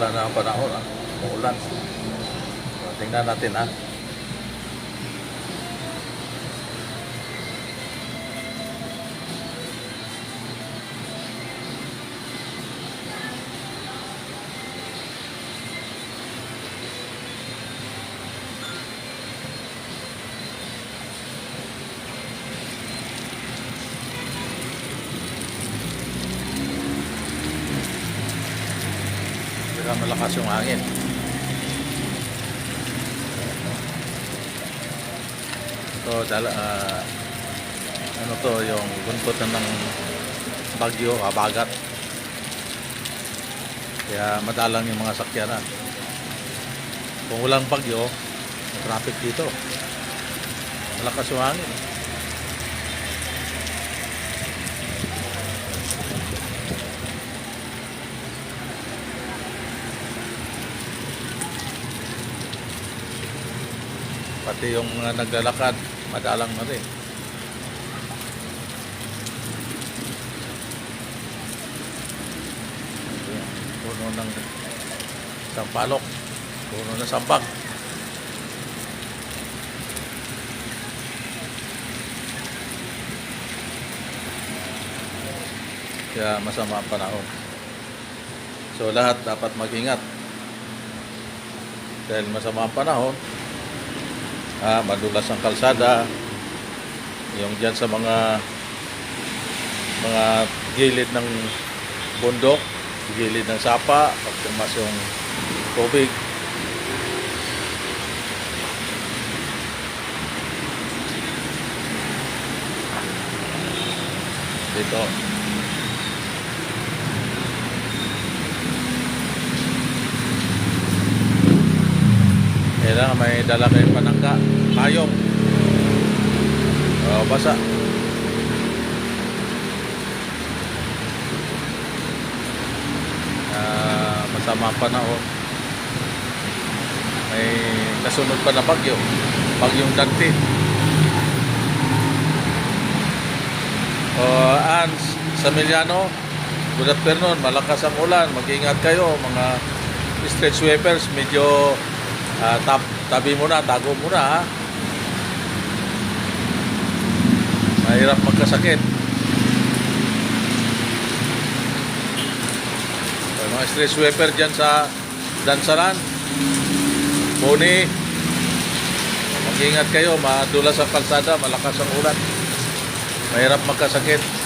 Umuulan na ang panahon, ha? Umuulan. So, tingnan natin, ha? Kaya malakas yung hangin. Ito, ano to, yung buntot na ng bagyo, habagat. Kaya madalang yung mga sakyanan. Kung walang bagyo, traffic dito. Malakas yung hangin. Pati yung mga naglalakad, madalang na rin. Puno ng sampalok, puno ng sambak. Kaya masama ang panahon. So lahat dapat mag-ingat. Dahil masama ang panahon, madulas ang kalsada, yung dyan sa mga gilid ng bundok, gilid ng sapa, pag tumas yung tubig. Dito. Kaya may dala kayong panangga, payong, basa. Masama ang panahon. May nasunod pa na bagyo, bagyong Dante. Ans Samiliano, good afternoon. Malakas ang ulan, mag-ingat kayo mga street sweepers. Medyo tabi muna, tago muna, ha. Mahirap magkasakit. So, mga street sweeper dyan sa Dansalan, Puni, mag-ingat kayo, madulas ang kalsada, malakas ang ulan, mahirap magkasakit.